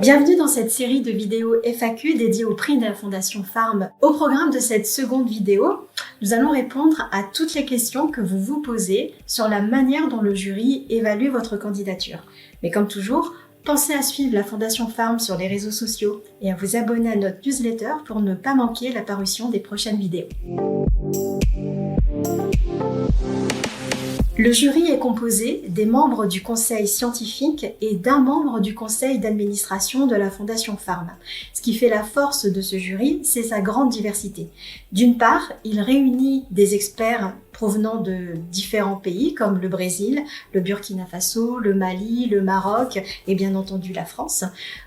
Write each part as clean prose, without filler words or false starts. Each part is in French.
Bienvenue dans cette série de vidéos FAQ dédiée au prix de la Fondation Farm. Au programme de cette seconde vidéo, nous allons répondre à toutes les questions que vous vous posez sur la manière dont le jury évalue votre candidature. Mais comme toujours, pensez à suivre la Fondation Farm sur les réseaux sociaux et à vous abonner à notre newsletter pour ne pas manquer la parution des prochaines vidéos. Le jury est composé des membres du conseil scientifique et d'un membre du conseil d'administration de la Fondation Farm. Ce qui fait la force de ce jury, c'est sa grande diversité. D'une part, il réunit des experts provenant de différents pays comme le Brésil, le Burkina Faso, le Mali, le Maroc et bien entendu la France.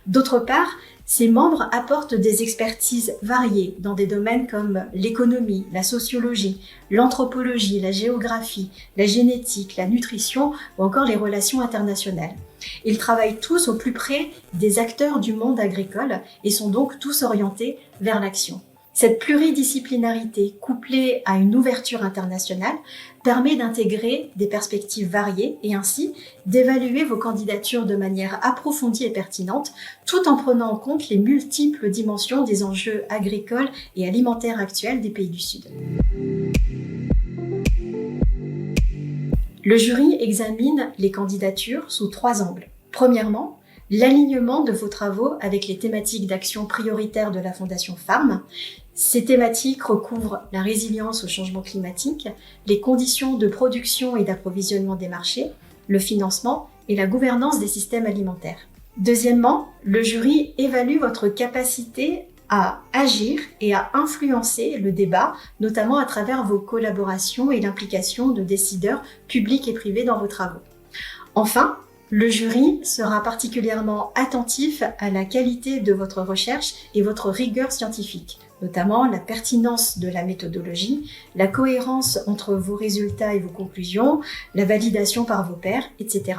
D'autre part, ces membres apportent des expertises variées dans des domaines comme l'économie, la sociologie, l'anthropologie, la géographie, la génétique, la nutrition ou encore les relations internationales. Ils travaillent tous au plus près des acteurs du monde agricole et sont donc tous orientés vers l'action. Cette pluridisciplinarité couplée à une ouverture internationale permet d'intégrer des perspectives variées et ainsi d'évaluer vos candidatures de manière approfondie et pertinente tout en prenant en compte les multiples dimensions des enjeux agricoles et alimentaires actuels des pays du Sud. Le jury examine les candidatures sous 3 angles. Premièrement, l'alignement de vos travaux avec les thématiques d'action prioritaires de la Fondation Farm. Ces thématiques recouvrent la résilience au changement climatique, les conditions de production et d'approvisionnement des marchés, le financement et la gouvernance des systèmes alimentaires. Deuxièmement, le jury évalue votre capacité à agir et à influencer le débat, notamment à travers vos collaborations et l'implication de décideurs publics et privés dans vos travaux. Enfin, le jury sera particulièrement attentif à la qualité de votre recherche et votre rigueur scientifique, notamment la pertinence de la méthodologie, la cohérence entre vos résultats et vos conclusions, la validation par vos pairs, etc.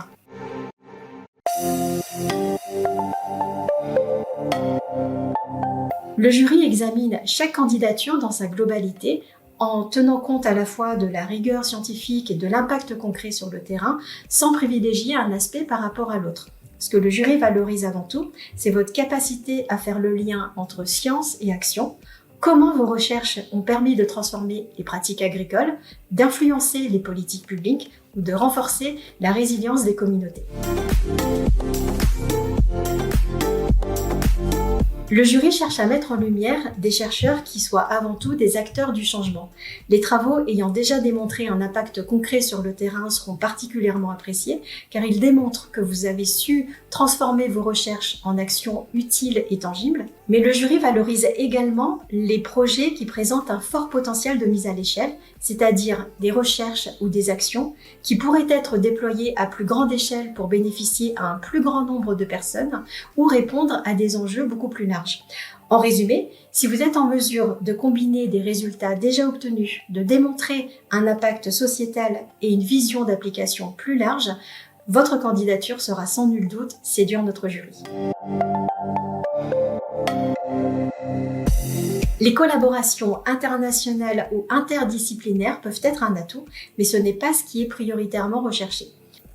Le jury examine chaque candidature dans sa globalité en tenant compte à la fois de la rigueur scientifique et de l'impact concret sur le terrain, sans privilégier un aspect par rapport à l'autre. Ce que le jury valorise avant tout, c'est votre capacité à faire le lien entre science et action, comment vos recherches ont permis de transformer les pratiques agricoles, d'influencer les politiques publiques ou de renforcer la résilience des communautés. Le jury cherche à mettre en lumière des chercheurs qui soient avant tout des acteurs du changement. Les travaux ayant déjà démontré un impact concret sur le terrain seront particulièrement appréciés car ils démontrent que vous avez su transformer vos recherches en actions utiles et tangibles. Mais le jury valorise également les projets qui présentent un fort potentiel de mise à l'échelle, c'est-à-dire des recherches ou des actions qui pourraient être déployées à plus grande échelle pour bénéficier à un plus grand nombre de personnes ou répondre à des enjeux beaucoup plus larges. En résumé, si vous êtes en mesure de combiner des résultats déjà obtenus, de démontrer un impact sociétal et une vision d'application plus large, votre candidature sera sans nul doute séduire notre jury. Les collaborations internationales ou interdisciplinaires peuvent être un atout, mais ce n'est pas ce qui est prioritairement recherché.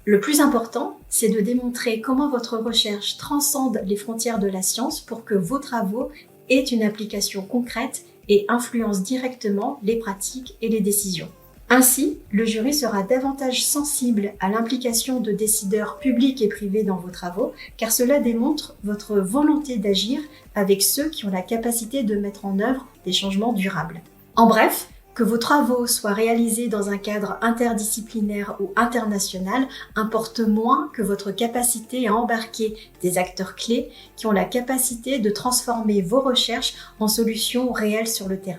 Le plus important, c'est de démontrer comment votre recherche transcende les frontières de la science pour que vos travaux aient une application concrète et influencent directement les pratiques et les décisions. Ainsi, le jury sera davantage sensible à l'implication de décideurs publics et privés dans vos travaux, car cela démontre votre volonté d'agir avec ceux qui ont la capacité de mettre en œuvre des changements durables. En bref, que vos travaux soient réalisés dans un cadre interdisciplinaire ou international importe moins que votre capacité à embarquer des acteurs clés qui ont la capacité de transformer vos recherches en solutions réelles sur le terrain.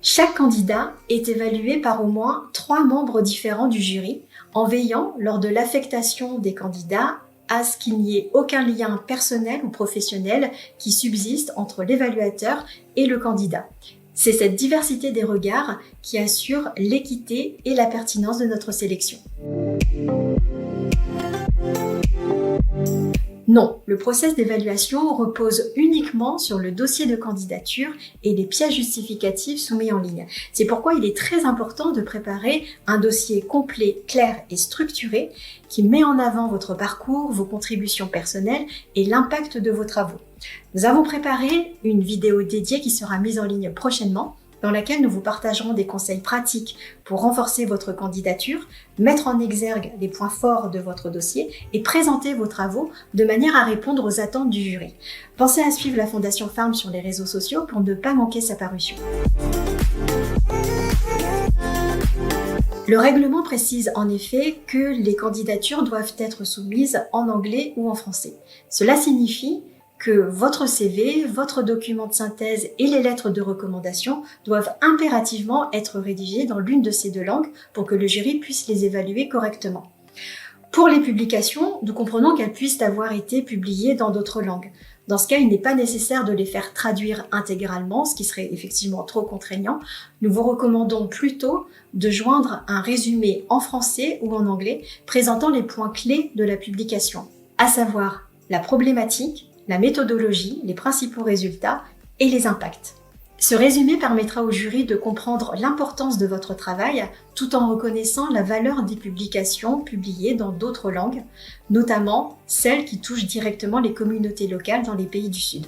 Chaque candidat est évalué par au moins 3 membres différents du jury, en veillant lors de l'affectation des candidats à ce qu'il n'y ait aucun lien personnel ou professionnel qui subsiste entre l'évaluateur et le candidat. C'est cette diversité des regards qui assure l'équité et la pertinence de notre sélection. Non, le process d'évaluation repose uniquement sur le dossier de candidature et les pièces justificatives soumis en ligne. C'est pourquoi il est très important de préparer un dossier complet, clair et structuré qui met en avant votre parcours, vos contributions personnelles et l'impact de vos travaux. Nous avons préparé une vidéo dédiée qui sera mise en ligne prochainement, dans laquelle nous vous partagerons des conseils pratiques pour renforcer votre candidature, mettre en exergue les points forts de votre dossier et présenter vos travaux de manière à répondre aux attentes du jury. Pensez à suivre la Fondation Farm sur les réseaux sociaux pour ne pas manquer sa parution. Le règlement précise en effet que les candidatures doivent être soumises en anglais ou en français. Cela signifie que votre CV, votre document de synthèse et les lettres de recommandation doivent impérativement être rédigés dans l'une de ces deux langues pour que le jury puisse les évaluer correctement. Pour les publications, nous comprenons qu'elles puissent avoir été publiées dans d'autres langues. Dans ce cas, il n'est pas nécessaire de les faire traduire intégralement, ce qui serait effectivement trop contraignant. Nous vous recommandons plutôt de joindre un résumé en français ou en anglais présentant les points clés de la publication, à savoir la problématique, la méthodologie, les principaux résultats et les impacts. Ce résumé permettra au jury de comprendre l'importance de votre travail tout en reconnaissant la valeur des publications publiées dans d'autres langues, notamment celles qui touchent directement les communautés locales dans les pays du Sud.